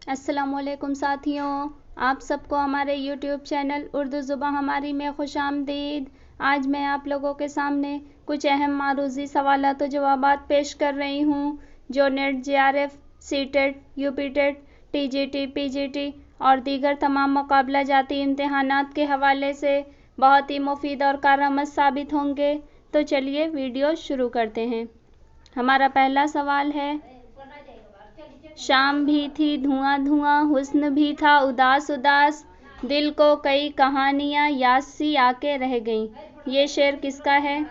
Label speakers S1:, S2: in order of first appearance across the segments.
S1: अस्सलामुअलैकुम साथियों, आप सबको हमारे YouTube चैनल उर्दू ज़ुबान हमारी में खुशामदीद। आज मैं आप लोगों के सामने कुछ अहम मारूज़ी सवालात और जवाबात पेश कर रही हूँ जो net, JRF, CTET, UPTET, TGT, PGT और दीगर तमाम मुकाबला जाती इम्तिहानात के हवाले से बहुत ही मुफीद और कारआमद साबित होंगे। तो चलिए वीडियो शुरू करते हैं। हमारा पहला सवाल है, शाम भी थी धुआं धुआं, हुस्न भी था उदास उदास, दिल को कई कहानियां याद सी आके रह गईं। ये शेर किसका है?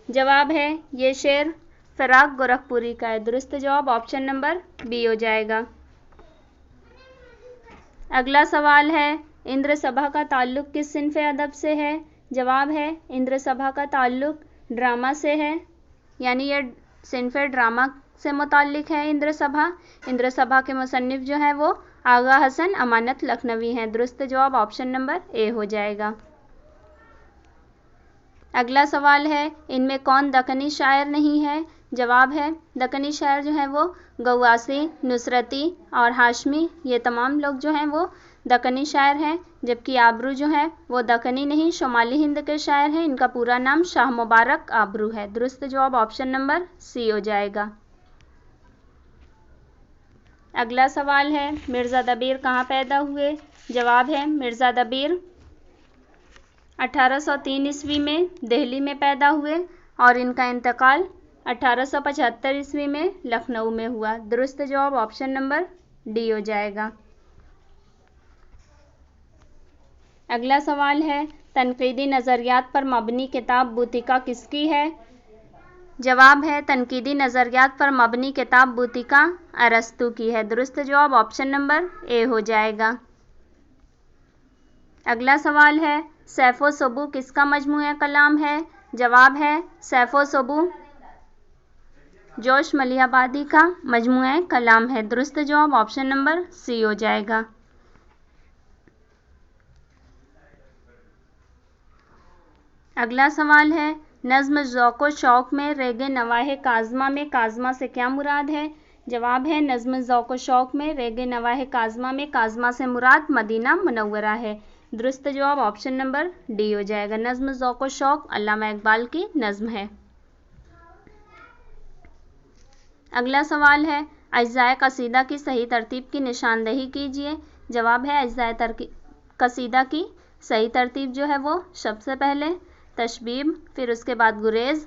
S1: जवाब है, ये शेर फ़राक गोरखपुरी का है। दुरुस्त जवाब ऑप्शन नंबर बी हो जाएगा। अगला सवाल है, इंद्र सभा का ताल्लुक किस सिन्फ़ अदब से है? जवाब है, इंद्र सभा का ताल्लुक ड्रामा से है, यानी यह सिन्फ़ ड्रामा से मुताल्लिक है। इंद्र सभा के मुसन्निफ जो है वो आगा हसन अमानत लखनवी हैं। दुरुस्त जवाब ऑप्शन नंबर ए हो जाएगा। अगला सवाल है, इनमें कौन दक्कनी शायर नहीं है? जवाब है, दक्कनी शायर जो है वो गवासी, नुसरती और हाशमी, ये तमाम लोग जो हैं वो दक्कनी शायर हैं, जबकि आबरू जो है वो दक्कनी नहीं, शुमाली हिंद के शायर हैं। इनका पूरा नाम शाह मुबारक आबरू है। दुरुस्त जवाब ऑप्शन नंबर सी हो जाएगा। अगला सवाल है, मिर्ज़ा दबीर कहाँ पैदा हुए? जवाब है, मिर्ज़ा दबीर 1803 ईस्वी में दिल्ली में पैदा हुए और इनका इंतकाल 1875 ईस्वी में लखनऊ में हुआ। दुरुस्त जवाब ऑप्शन नंबर डी हो जाएगा। अगला सवाल है, तनकीदी नज़रियात पर मबनी किताब बूतिका किसकी है? जवाब है, तनकीदी नज़रियात पर मबनी किताब बूतिका अरस्तू की है। दुरुस्त जवाब ऑप्शन नंबर ए हो जाएगा। अगला सवाल है, सैफ़ो सबू किसका मजमूआ कलाम है? जवाब है, सैफ़ो सबू जोश मलिहाबादी का मजमूआ कलाम है। दुरुस्त जवाब ऑप्शन नंबर सी हो जाएगा। अगला सवाल है, नज़्म ज़ौक़ो शौक़ में रेगे नवाहे काज़मा में काज़मा से क्या मुराद है? जवाब है, नज़्म ज़ौक़ो शौक़ में रेगे नवाहे काज़मा में काज़मा से मुराद मदीना मुनव्वरा है। दुरुस्त जवाब ऑप्शन नंबर डी हो जाएगा। नज़्म ज़ौक़ो शौक़ अल्लामा इक़बाल की नज़्म है। अगला सवाल है, अज्ज़ाए कसीदा की सही तरतीब की निशानदेही कीजिए। जवाब है, अज्ज़ाए कसीदा की सही तरतीब जो है वो सबसे पहले तशबीब, फिर उसके बाद गुरेज,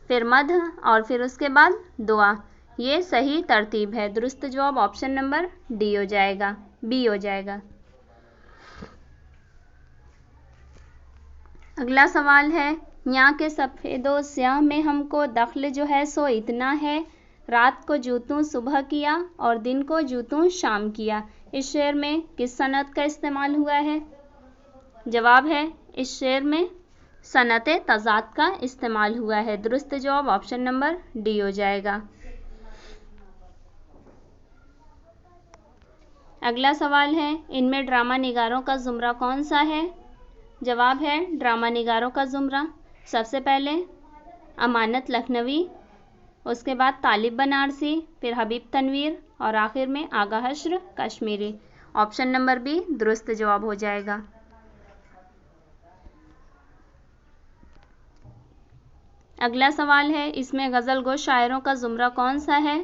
S1: फिर मद्ह और फिर उसके बाद दुआ, ये सही तरतीब है। दुरुस्त जवाब ऑप्शन नंबर डी हो जाएगा, बी हो जाएगा। अगला सवाल है, यहाँ के सफ़ेदो स्याह में हमको दख्ल जो है सो इतना है, रात को जूतूं सुबह किया और दिन को जूतूं शाम किया। इस शेर में किस सनत का इस्तेमाल हुआ है? जवाब है, इस शेर में सनत तज़ाद का इस्तेमाल हुआ है। दुरुस्त जवाब ऑप्शन नंबर डी हो जाएगा। अगला सवाल है, इनमें ड्रामा निगारों का ज़ुमरा कौन सा है? जवाब है, ड्रामा निगारों का ज़ुमरा सबसे पहले अमानत लखनवी, उसके बाद तालिब बनारसी, फिर हबीब तनवीर और आखिर में आगा हश्र कश्मीरी। ऑप्शन नंबर बी दुरुस्त जवाब हो जाएगा। अगला सवाल है, इसमें गज़ल गो शायरों का ज़ुमरा कौन सा है?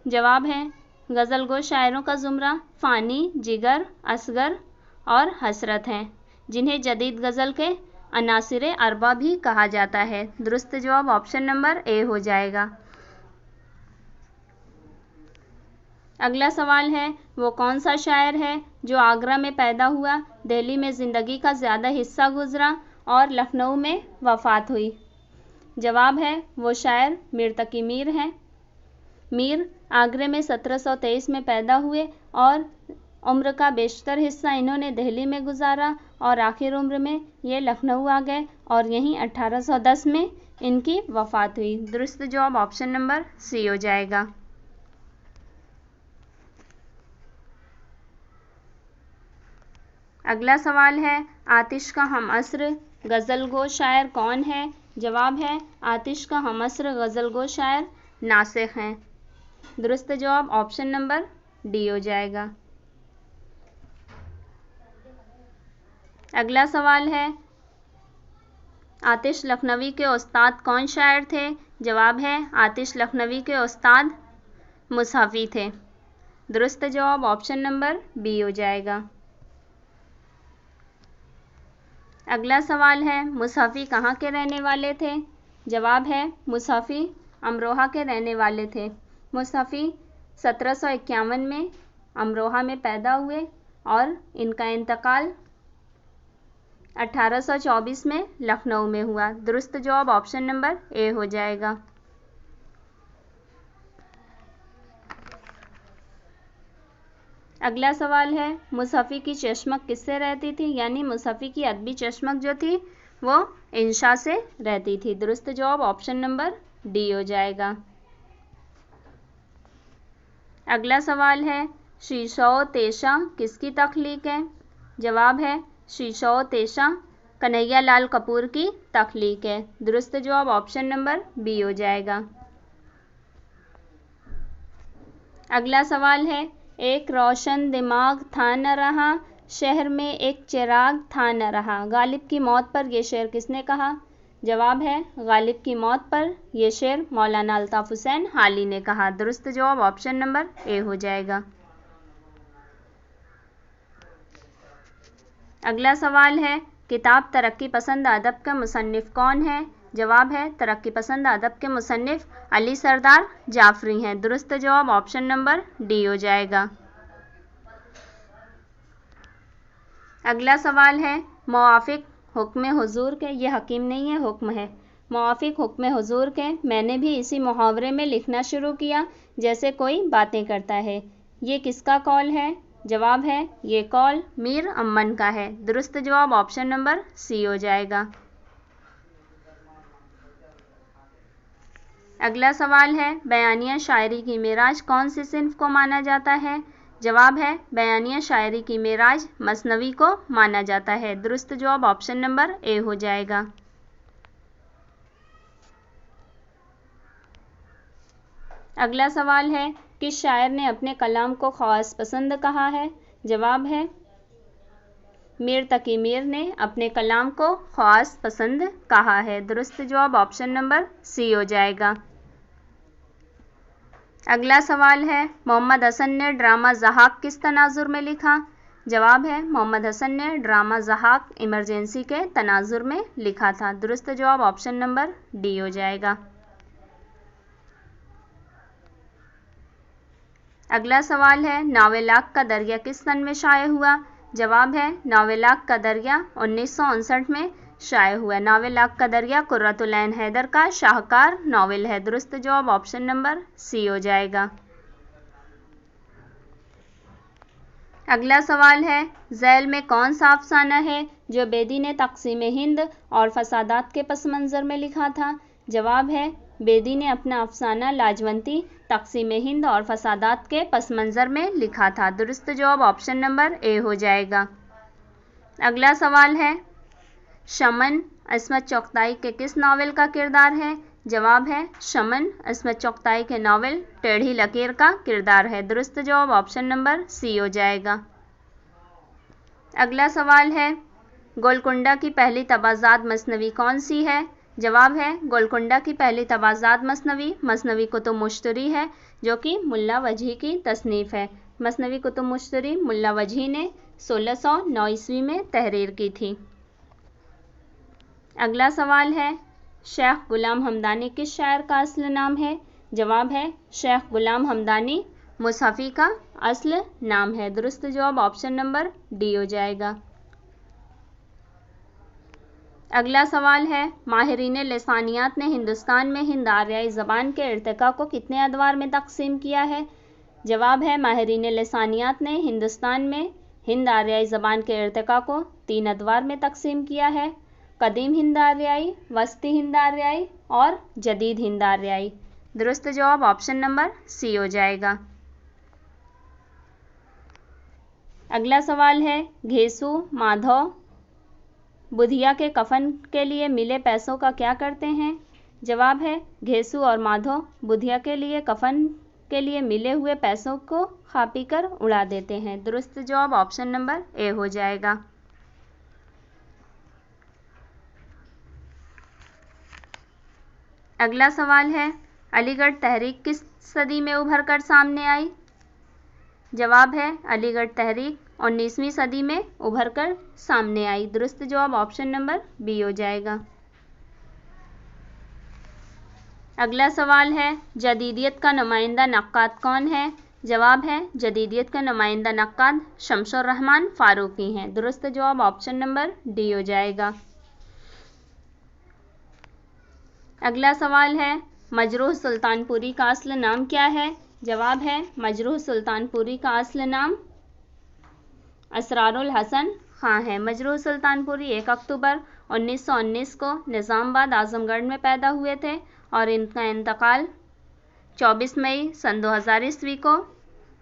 S1: जवाब है, गज़ल गो शायरों का ज़ुमरा फ़ानी, जिगर, असगर और हसरत हैं, जिन्हें जदीद गज़ल के अनासिर अरबा भी कहा जाता है। दुरुस्त जवाब ऑप्शन नंबर ए हो जाएगा। अगला सवाल है, वो कौन सा शायर है जो आगरा में पैदा हुआ, दिल्ली में ज़िंदगी का ज़्यादा हिस्सा गुजरा और लखनऊ में वफ़ात हुई? जवाब है, वो शायर मीर तकी मीर हैं। मीर आगरे में 1723 में पैदा हुए और उम्र का बेशतर हिस्सा इन्होंने दिल्ली में गुजारा और आखिर उम्र में ये लखनऊ आ गए और यहीं 1810 में इनकी वफ़ात हुई। दुरुस्त जवाब ऑप्शन नंबर सी हो जाएगा। अगला सवाल है, आतिश का हम असर गज़ल गो शायर कौन है? जवाब है, आतिश का हम असर गज़ल गो शायर नासिख हैं। दुरुस्त जवाब ऑप्शन नंबर डी हो जाएगा। अगला सवाल है, आतिश लखनवी के उस्ताद कौन शायर थे? जवाब है आतिश लखनवी के उस्ताद मुसहफ़ी थे। दुरुस्त जवाब ऑप्शन नंबर बी हो जाएगा। अगला सवाल है, मुसहफ़ी कहाँ के रहने वाले थे? जवाब है मुसहफ़ी अमरोहा के रहने वाले थे। मुसहफ़ी 1751 में अमरोहा में पैदा हुए और इनका इंतकाल 1824 में लखनऊ में हुआ। दुरुस्त जवाब ऑप्शन नंबर ए हो जाएगा। अगला सवाल है, मुसहफ़ी की चश्मक किससे रहती थी? यानी मुसहफ़ी की अदबी चश्मक जो थी वो इंशा से रहती थी। दुरुस्त जवाब ऑप्शन नंबर डी हो जाएगा। अगला सवाल है, शीशो तेशा किसकी तख्लीक है? जवाब है शीशो तेशा कन्हैया लाल कपूर की तख्लीक है। दुरुस्त जवाब ऑप्शन नंबर बी हो जाएगा। अगला सवाल है, एक रोशन दिमाग था न रहा, शहर में एक चिराग था न रहा। गालिब की मौत पर यह शेर किसने कहा? जवाब है गालिब की मौत पर यह शेर मौलाना अल्ताफ़ हुसैन हाली ने कहा। दुरुस्त जवाब ऑप्शन नंबर ए हो जाएगा। अगला सवाल है, किताब तरक्की पसंद अदब का मुसन्निफ़ कौन है? जवाब है तरक्की पसंद अदब के मुसन्निफ़ अली सरदार जाफरी हैं। दुरुस्त जवाब ऑप्शन नंबर डी हो जाएगा। अगला सवाल है, मुआफ़िक़ हुक्म हुज़ूर के, यह हकीम नहीं है हुक्म है, मुआफ़िक़ हुक्म हुज़ूर के मैंने भी इसी मुहावरे में लिखना शुरू किया जैसे कोई बातें करता है, ये किसका कौल है? जवाब है ये कौल मीर अम्मन का है। दुरुस्त जवाब ऑप्शन नंबर सी हो जाएगा। अगला सवाल है, बयानिया शायरी की मेराज कौन सी सिन्फ को माना जाता है? जवाब है बयानिया शायरी की मेराज मसनवी को माना जाता है। दुरुस्त जवाब ऑप्शन नंबर ए हो जाएगा। अगला सवाल है, किस शायर ने अपने कलाम को ख़ास पसंद कहा है? जवाब है मीर तकी मीर ने अपने कलाम को ख़ास पसंद कहा है। दुरुस्त जवाब ऑप्शन नंबर सी हो जाएगा। अगला सवाल है, मोहम्मद हसन ने ड्रामा ज़हाक किस तनाजुर में लिखा? जवाब है मोहम्मद हसन ने ड्रामा ज़हाक इमरजेंसी के तनाजुर में लिखा था। दुरुस्त जवाब ऑप्शन नंबर डी हो जाएगा। अगला सवाल है, नावेलाक का दरिया किस सन में शाये हुआ? जवाब है नावेलाक का दरिया 1959 में शाये हुआ। नावेलाक का दरिया कुर्रतुल ऐन हैदर का शाहकार नावल है। दुरुस्त जवाब ऑप्शन नंबर सी हो जाएगा। अगला सवाल है, झैल में कौन सा अफसाना है जो बेदी ने तक़सीम हिंद और फसादात के पस मंज़र में लिखा था? जवाब है बेदी ने अपना अफसाना लाजवंती तक़सीम हिंद और फसादात के पस मंज़र में लिखा था। दुरुस्त जवाब ऑप्शन नंबर ए हो जाएगा। अगला सवाल है, शमन अस्मत चुग़ताई के किस नावल का किरदार है? जवाब है शमन अस्मत चुग़ताई के नावल टेढ़ी लकीर का किरदार है। दुरुस्त जवाब ऑप्शन नंबर सी हो जाएगा। अगला सवाल है, गोलकुंडा की पहली तबाज़ात मसनवी कौन सी है? जवाब है गोलकुंडा की पहली तबाज़ात मसनवी मसनवी कुतुब मुश्तरी है जो कि मुल्ला वजही की तसनीफ़ है। मसनवी कुतुब मुश्तरी मुल्ला वजही ने 1609 ईस्वी में तहरीर की थी। अगला सवाल है, शेख गुलाम हमदानी किस शायर का असल नाम है? जवाब है शेख गुलाम हमदानी मुसहफ़ी का असल नाम है। दुरुस्त जवाब ऑप्शन नंबर डी हो जाएगा। अगला सवाल है, माहिरीन लिसानियात ने हिंदुस्तान में हिंद आर्याई ज़बान के इर्तिका को कितने अदवार में तक़सीम किया है? जवाब है माहिरीन लिसानियात ने हिंदुस्तान में हिंद आर्याई ज़बान के इर्तिका को 3 अदवार में तक़सीम किया है, कदीम हिंद आर्याई, वस्ती हिंद आर्याई और जदीद हिंद आर्याई। दुरुस्त जवाब ऑप्शन नंबर सी हो जाएगा। अगला सवाल है, घेसू माधव बुधिया के कफन के लिए मिले पैसों का क्या करते हैं? जवाब है घेसू और माधव बुधिया के लिए कफन के लिए मिले हुए पैसों को खा पी कर उड़ा देते हैं। दुरुस्त जवाब ऑप्शन नंबर ए हो जाएगा। अगला सवाल है, अलीगढ़ तहरीक किस सदी में उभर कर सामने आई? जवाब है अलीगढ़ तहरीक 19वीं सदी में उभर कर सामने आई। दुरुस्त जवाब ऑप्शन नंबर बी हो जाएगा। अगला सवाल है, जदीदियत का नुमाइंदा नक्काद कौन है? जवाब है जदीदियत का नुमाइंदा नक्काद शमसुर रहमान फारूकी हैं। दुरुस्त जवाब ऑप्शन नंबर डी हो जाएगा। अगला सवाल है, मजरूह सुल्तानपुरी का असल नाम क्या है? जवाब है मजरूह सुल्तानपुरी का असल नाम असरारुल हसन खां है। मजरूह सुल्तानपुरी 1 अक्टूबर 1919 को निज़ामाबाद आजमगढ़ में पैदा हुए थे और इनका इंतकाल 24 मई सन 2000 ईस्वी को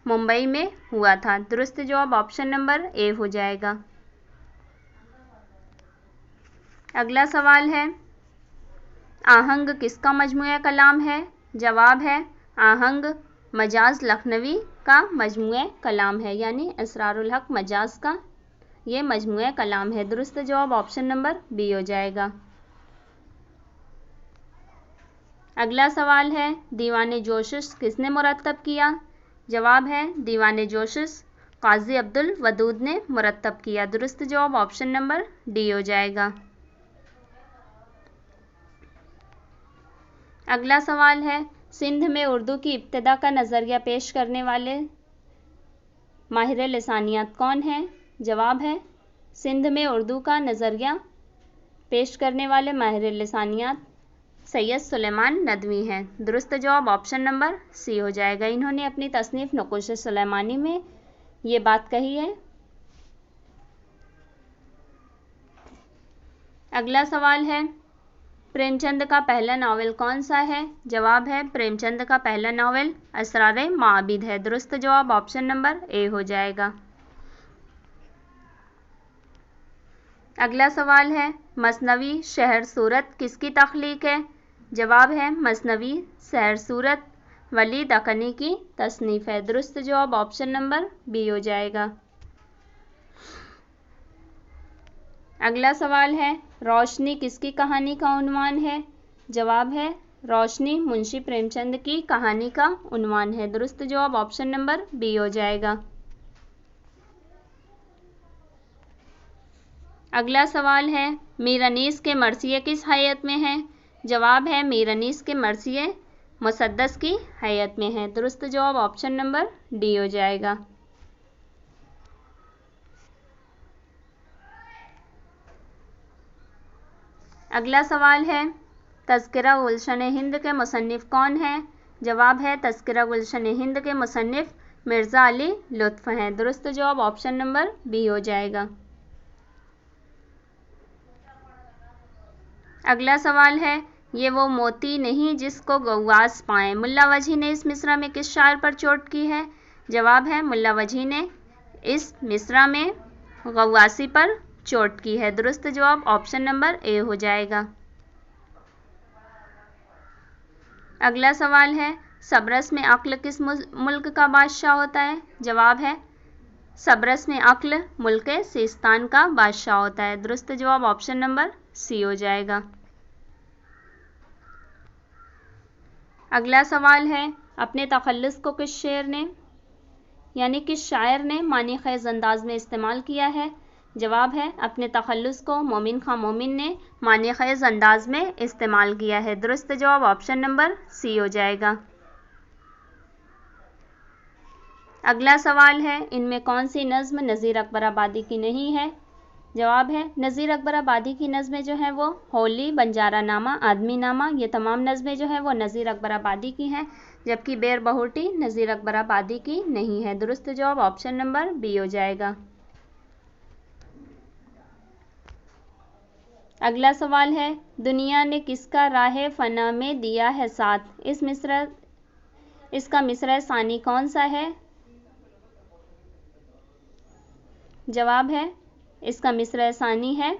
S1: मुंबई में हुआ था। दुरुस्त जवाब ऑप्शन नंबर ए हो जाएगा। अगला सवाल है, आहंग किसका मजमूआ कलाम है? जवाब है आहंग मजाज लखनवी का मजमूआ कलाम है, यानी असरारुल हक मजाज का ये मजमूआ कलाम है। दुरुस्त जवाब ऑप्शन नंबर बी हो जाएगा। अगला सवाल है, दीवाने जोशिश किसने मुरत्तब किया? जवाब है दीवाने जोशिश काजी अब्दुल वदूद ने मुरत्तब किया। दुरुस्त जवाब ऑप्शन नंबर डी हो जाएगा। अगला सवाल है, सिंध में उर्दू की इब्तिदा का नज़रिया पेश करने वाले माहिर लिसानियात कौन हैं? जवाब है सिंध में उर्दू का नज़रिया पेश करने वाले माहिर लिसानियात सैयद सुलेमान नदवी हैं। दुरुस्त जवाब ऑप्शन नंबर सी हो जाएगा। इन्होंने अपनी तसनीफ़ नुक़ूश सुलेमानी में ये बात कही है। अगला सवाल है, प्रेमचंद का पहला नावल कौन सा है? जवाब है प्रेमचंद का पहला नावल असरारे माबिद है। दुरुस्त जवाब ऑप्शन नंबर ए हो जाएगा। अगला सवाल है, मसनवी शहर सूरत किसकी तख्लीक है? जवाब है मसनवी शहर सूरत वली दकनी की तसनीफ़ है। दुरुस्त जवाब ऑप्शन नंबर बी हो जाएगा। अगला सवाल है, रोशनी किसकी कहानी का उन्वान है? जवाब है रोशनी मुंशी प्रेमचंद की कहानी का उन्वान है। दुरुस्त जवाब ऑप्शन नंबर बी हो जाएगा। अगला सवाल है, मीर अनीस के मरसिये किस हैयत में हैं? जवाब है मीर अनीस के मरसिये मुसद्दस की हैयत में हैं। दुरुस्त जवाब ऑप्शन नंबर डी हो जाएगा। अगला सवाल है, तज़किरा गुलशन हिंद के मुसन्निफ़ कौन हैं? जवाब है तज़किरा गुलशन हिंद के मुसन्निफ़ मिर्ज़ा अली लुत्फ़ हैं। दुरुस्त जवाब ऑप्शन नंबर बी हो जाएगा। अगला सवाल है, ये वो मोती नहीं जिसको गौवास पाएँ, मुल्ला वजी ने इस मिसरा में किस शायर पर चोट की है? जवाब है मुल्ला वजी ने इस मिसरा में गौवासी पर चोट की है। दुरुस्त जवाब ऑप्शन नंबर ए हो जाएगा। अगला सवाल है, सब्रस में अक्ल किस मुल्क का बादशाह होता है? जवाब है सब्रस में अक्ल मुल्क सिस्तान का बादशाह होता है। दुरुस्त जवाब ऑप्शन नंबर सी हो जाएगा। अगला सवाल है, अपने तखल्लुस को किस शेर ने यानी किस शायर ने मानी ख़ेज़ अंदाज में इस्तेमाल किया है? जवाब है अपने तखल्लुस को मोमिन खां मोमिन ने मानी ख़ेज़ अंदाज में इस्तेमाल किया है। दुरुस्त जवाब ऑप्शन नंबर सी हो जाएगा। अगला सवाल है, इनमें कौन सी नज़्म नज़ीर अकबर आबादी की नहीं है? जवाब है नज़ीर अकबर आबादी की नज़में जो हैं वो होली, बंजारा नामा, आदमी नामा, ये तमाम नज़में जो हैं वो नज़ीर अकबर आबादी की हैं, जबकि बेर बहुटी नज़ीर अकबर आबादी की नहीं है। दुरुस्त जवाब ऑप्शन नंबर बी हो जाएगा। अगला सवाल है, दुनिया ने किसका राह फना में दिया है साथ? इसका मिसरा सानी कौन सा है? जवाब है इसका मिसरा सानी है,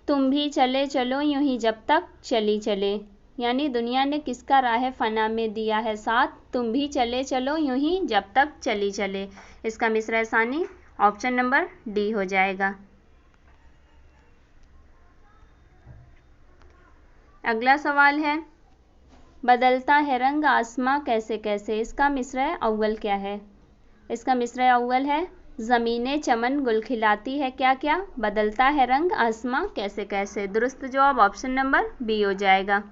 S1: तुम भी चले चलो यूं ही जब तक चली चले, यानी दुनिया ने किसका राह फना में दिया है साथ, तुम भी चले चलो यूं ही जब तक चली चले। इसका मिसरा सानी ऑप्शन नंबर डी हो जाएगा। अगला सवाल है, बदलता है रंग आसमां कैसे कैसे। इसका मिसरा अव्वल क्या है? इसका मिसरा अव्वल है, ज़मीने चमन गुल खिलाती है क्या क्या, बदलता है रंग आसमां कैसे कैसे। दुरुस्त जवाब ऑप्शन नंबर बी हो जाएगा।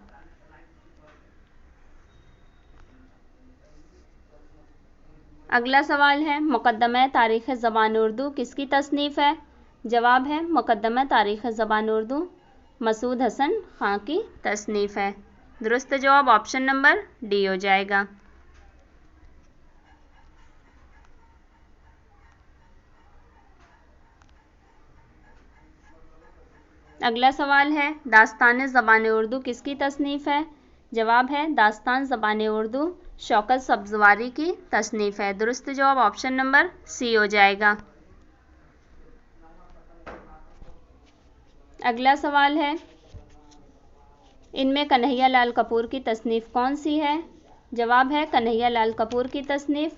S1: अगला सवाल है, मुकद्दमा तारीख़ ज़बान उर्दू किसकी तसनीफ़ है? जवाब है मुकद्दमा तारीख़ ज़बान उर्दू मसूद हसन खां की तसनीफ़ है। दुरुस्त जवाब ऑप्शन नंबर डी हो जाएगा। अगला सवाल है, दास्तान ज़बान उर्दू किसकी तसनीफ़ है? जवाब है दास्तान ज़बान उर्दू शौकत सब्ज़वारी की तसनीफ़ है। दुरुस्त जवाब ऑप्शन नंबर सी हो जाएगा। अगला सवाल है, इनमें कन्हैया लाल कपूर की तसनीफ़ कौन सी है? जवाब है कन्हैया लाल कपूर की तसनीफ़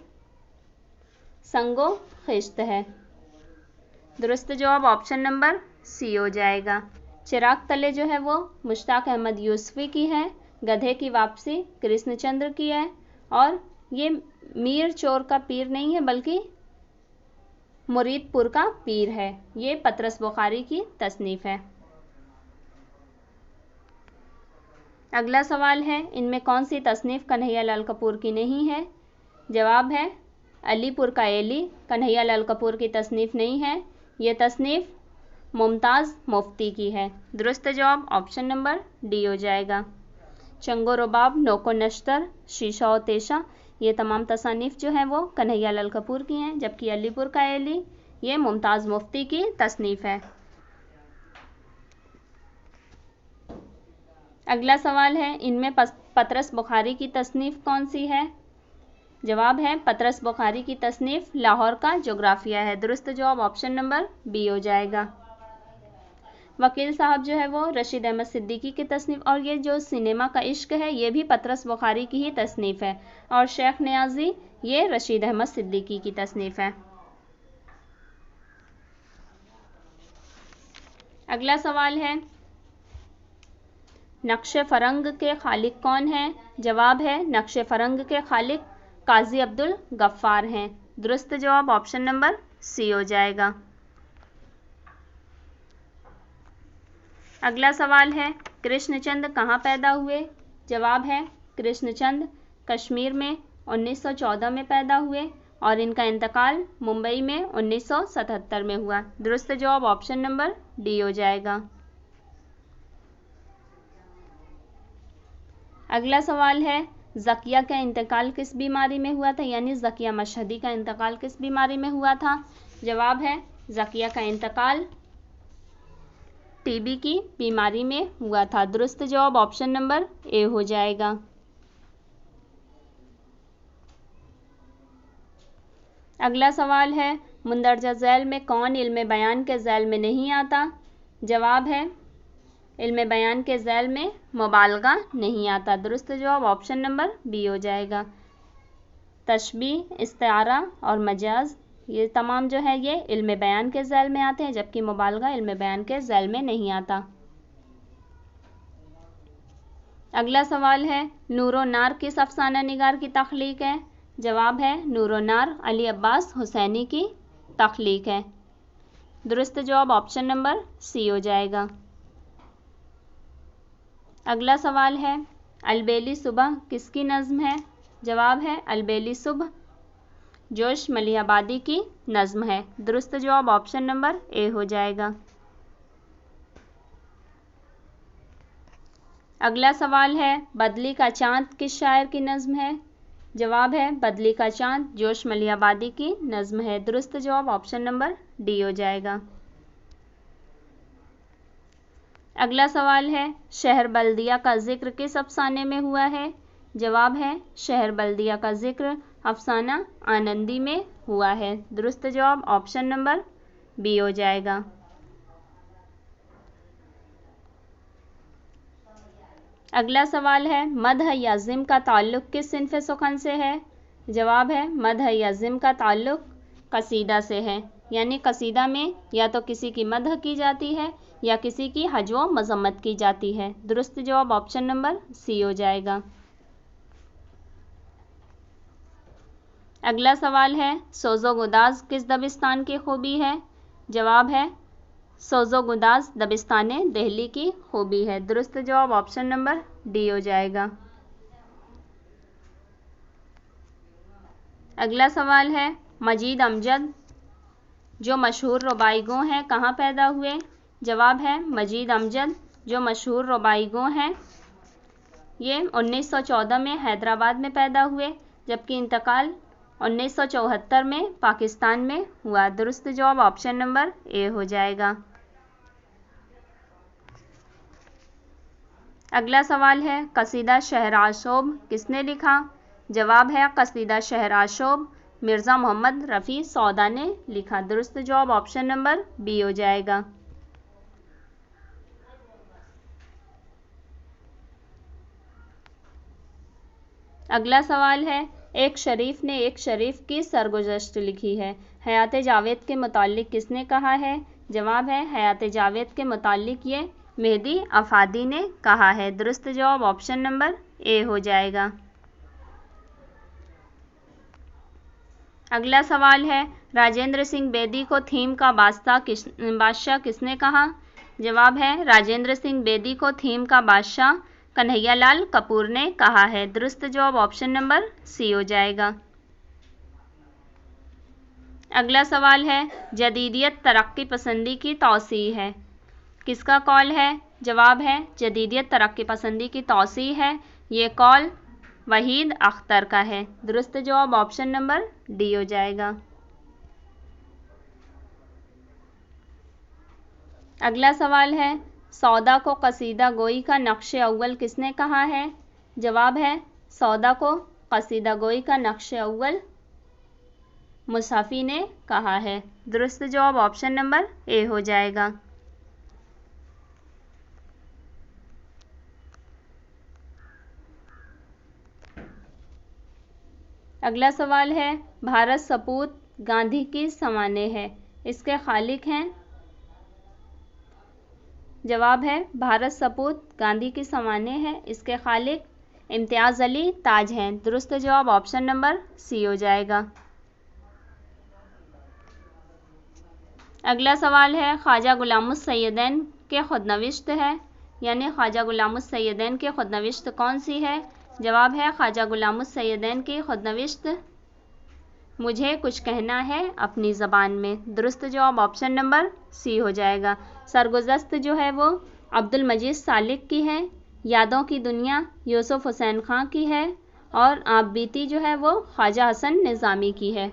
S1: संगो खिश्त है। दुरुस्त जवाब ऑप्शन नंबर सी हो जाएगा। चिराग तले जो है वो मुश्ताक अहमद यूसुफ़ी की है। गधे की वापसी कृष्णचंद्र की है। और ये मीर चोर का पीर नहीं है बल्कि मुरीदपुर का पीर है। ये पतरस बुखारी की तसनीफ़ है। अगला सवाल है, इनमें कौन सी तसनीफ़ कन्हैया लाल कपूर की नहीं है? जवाब है अलीपुर का एली कन्हैया लाल कपूर की तसनीफ़ नहीं है। ये तसनीफ़ मुमताज़ मुफ्ती की है। दुरुस्त जवाब ऑप्शन नंबर डी हो जाएगा। चंगो रुबाब, नोको नश्तर, शीशा और तेशा ये तमाम तसानीफ़ जो हैं वो कन्हैया लाल कपूर की हैं, जबकि अलीपुर का एली ये मुमताज़ मुफ्ती की तसनीफ़ है। अगला सवाल है, इनमें पतरस बुखारी की तसनीफ़ कौन सी है? जवाब है पतरस बुखारी की तसनीफ़ लाहौर का जोग्राफिया है। दुरुस्त जवाब ऑप्शन नंबर बी हो जाएगा। वकील साहब जो है वो रशीद अहमद सिद्दीकी की तसनीफ़, और ये जो सिनेमा का इश्क है ये भी पतरस बुखारी की ही तसनीफ़ है। और शेख नियाज़ी ये रशीद अहमद सिद्दीकी की तसनीफ़ है। अगला सवाल है, नक्श फ़रंग के खालिक कौन हैं? जवाब है नक्श फ़रंग के खालिक काजी अब्दुल गफ्फार हैं। दुरुस्त जवाब ऑप्शन नंबर सी हो जाएगा। अगला सवाल है, कृष्णचंद कहाँ पैदा हुए? जवाब है कृष्णचंद कश्मीर में 1914 में पैदा हुए और इनका इंतकाल मुंबई में 1977 में हुआ। दुरुस्त जवाब ऑप्शन नंबर डी हो जाएगा। अगला सवाल है, ज़किया का इंतकाल किस बीमारी में हुआ था? यानी ज़किया मशहदी का इंतकाल किस बीमारी में हुआ था? जवाब है ज़किया का इंतकाल टीबी की बीमारी में हुआ था। दुरुस्त जवाब ऑप्शन नंबर ए हो जाएगा। अगला सवाल है, मुंदरजा झैल में कौन इल्म बयान के झैल में नहीं आता? जवाब है इल्म बयान के झैल में मुबालगा नहीं आता। दुरुस्त जवाब ऑप्शन नंबर बी हो जाएगा। तशबीह, इस्तिआरा और मजाज ये तमाम जो है ये इल्म बयान के झैल में आते हैं, जबकि मुबालगा इल्म बयान के झैल में नहीं आता। अगला सवाल है, नूरो नार किस अफसाना निगार की तख्लीक है? जवाब है नूरो नार अली अब्बास हुसैनी की तख्लीक है। दुरुस्त जवाब ऑप्शन नंबर सी हो जाएगा। अगला सवाल है, अलबेली सुबह किसकी नज़्म है? जवाब है अलबेली सुबह जोश मलिहाबादी की नज़्म है। दुरुस्त जवाब ऑप्शन नंबर ए हो जाएगा। अगला सवाल है, बदली का चाँद किस शायर की नज़्म है? जवाब है बदली का चाँद जोश मलिहाबादी की नज़्म है। दुरुस्त जवाब ऑप्शन नंबर डी हो जाएगा। अगला सवाल है, शहर बल्दिया का जिक्र किस अफसाने में हुआ है? जवाब है शहर बल्दिया का जिक्र अफसाना आनंदी में हुआ है। दुरुस्त जवाब ऑप्शन नंबर बी हो जाएगा। अगला सवाल है मदह या ज़िम का ताल्लुक़ किस सिन्फ़ सुख़न से है? जवाब है मदह या ज़िम का ताल्लुक़ कसीदा से है, यानी कसीदा में या तो किसी की मदह की जाती है या किसी की हज व मज़म्मत की जाती है। दुरुस्त जवाब ऑप्शन नंबर सी हो जाएगा। अगला सवाल है सोज़ोगुदाज़ किस दबिस्तान की खूबी है? जवाब है सोज़ोगुदाज़ दबिस्तान दिल्ली की खूबी है। दुरुस्त जवाब ऑप्शन नंबर डी हो जाएगा। अगला सवाल है मजीद अमजद जो मशहूर रुबाईगो हैं कहाँ पैदा हुए? जवाब है मजीद अमजद जो मशहूर रुबाईगो हैं ये 1914 में हैदराबाद में पैदा हुए, जबकि इंतकाल 1974 में पाकिस्तान में हुआ। दुरुस्त जवाब ऑप्शन नंबर ए हो जाएगा। अगला सवाल है कसीदा शहराशोब किसने लिखा? जवाब है कसीदा शहराशोब मिर्ज़ा मोहम्मद रफ़ी सौदा ने लिखा। दुरुस्त जवाब ऑप्शन नंबर बी हो जाएगा। अगला सवाल है एक शरीफ ने एक शरीफ की सरगुज़श्त लिखी है, हयात जावेद के मुतालिक किसने कहा है? जवाब है हयात जावेद के मुतालिक ये मेहदी अफादी ने कहा है। दुरुस्त जवाब ऑप्शन नंबर ए हो जाएगा। अगला सवाल है राजेंद्र सिंह बेदी को थीम का बादशाह किसने कहा? जवाब है राजेंद्र सिंह बेदी को थीम का बादशाह कन्हैयालाल कपूर ने कहा है। दुरुस्त जवाब ऑप्शन नंबर सी हो जाएगा। अगला सवाल है जदीदियत तरक्की पसंदी की तौसीह है, किसका कौल है? जवाब है जदीदियत तरक्की पसंदी की तौसीह है, ये कौल वहीद अख्तर का है। दुरुस्त जवाब ऑप्शन नंबर डी हो जाएगा। अगला सवाल है सौदा को कसीदा गोई का नक्श अव्वल किसने कहा है? जवाब है सौदा को कसीदा गोई का नक्श अव्वल मुसाफ़ी ने कहा है। दुरुस्त जवाब ऑप्शन नंबर ए हो जाएगा। अगला सवाल है भारत सपूत गांधी की समाने है, इसके खालिक हैं? जवाब है भारत सपूत गांधी की समाने है, इसके खालिक इम्तियाज़ अली ताज हैं। दुरुस्त जवाब ऑप्शन नंबर सी हो जाएगा। अगला सवाल है ख्वाजा गुलामुस सैयदैन के खुदनविश्त है, यानी ख्वाजा गुलामुस सैयदैन के खुदनविश्त कौन सी है? जवाब है ख्वाजा गुलामुस सैयदैन की खुदनविश्त मुझे कुछ कहना है अपनी ज़बान में। दुरुस्त जवाब ऑप्शन नंबर सी हो जाएगा। सरगुज़श्त जो है वो अब्दुल मजीद सालिक की है, यादों की दुनिया यूसुफ हुसैन खां की है और आप बीती जो है वो ख्वाजा हसन निज़ामी की है।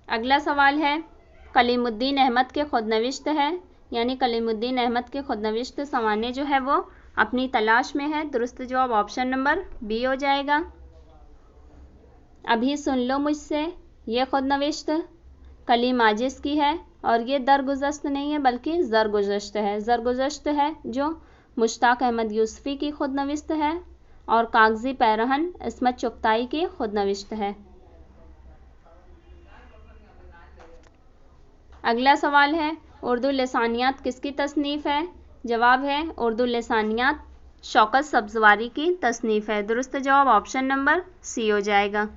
S1: अगला सवाल है कलीमुद्दीन अहमद के खुदनविश्त है, यानी कलीमुद्दीन अहमद के खुदनविश्त समाने जो है वो अपनी तलाश में है। दुरुस्त जवाब ऑप्शन नंबर बी हो जाएगा। अभी सुन लो मुझसे ये खुदनविश्त कलीम आजिज़ की है और ये दरगुज़श्त नहीं है बल्कि ज़रगुज़श्त है। ज़रगुज़श्त है जो मुश्ताक अहमद यूसुफ़ी की खुदनविश्त है और कागज़ी पैरहन इस्मत चुगताई की खुदनविश्त है। अगला सवाल है उर्दू लिसानियात किसकी तसनीफ़ है? जवाब है उर्दू लिसानियात शौकत सब्ज़वारी की तसनीफ़ है। दुरुस्त जवाब ऑप्शन नंबर सी हो जाएगा।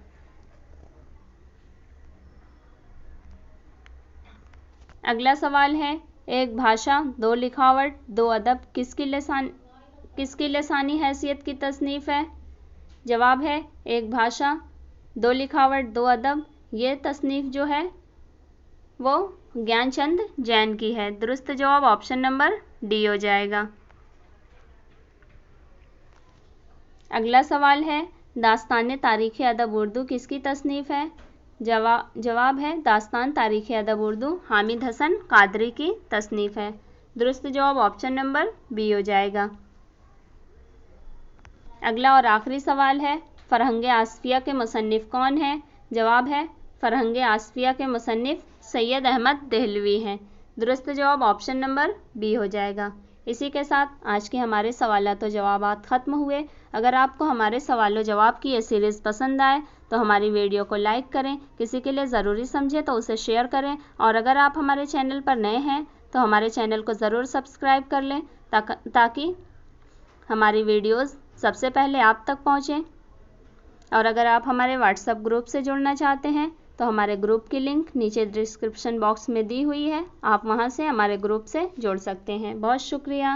S1: अगला सवाल है एक भाषा दो लिखावट दो अदब किसकी लिसानी हैसियत की तसनीफ़ है? जवाब है एक भाषा दो लिखावट दो अदब ये तसनीफ़ जो है वो ज्ञानचंद जैन की है। दुरुस्त जवाब ऑप्शन नंबर डी हो जाएगा। अगला सवाल है दास्तान तारीख़ अदब उर्दू किसकी तसनीफ़ है? जवाब है दास्तान तारीख़ अदब उर्दू हामिद हसन कादरी की तसनीफ़ है। दुरुस्त जवाब ऑप्शन नंबर बी हो जाएगा। अगला और आखिरी सवाल है फ़रहंग आसफ़िया के मुसन्निफ़ कौन है? जवाब है फ़रहंग आसफ़िया के मुसन्निफ़ सैयद अहमद देहलवी हैं। दुरुस्त जवाब ऑप्शन नंबर बी हो जाएगा। इसी के साथ आज के हमारे सवालात और जवाबात ख़त्म हुए। अगर आपको हमारे सवाल और जवाब की ये सीरीज़ पसंद आए तो हमारी वीडियो को लाइक करें, किसी के लिए ज़रूरी समझे तो उसे शेयर करें, और अगर आप हमारे चैनल पर नए हैं तो हमारे चैनल को ज़रूर सब्सक्राइब कर लें ताकि हमारी वीडियोज़ सबसे पहले आप तक पहुँचें। और अगर आप हमारे व्हाट्सएप ग्रुप से जुड़ना चाहते हैं तो हमारे ग्रुप की लिंक नीचे डिस्क्रिप्शन बॉक्स में दी हुई है, आप वहां से हमारे ग्रुप से जुड़ सकते हैं। बहुत शुक्रिया।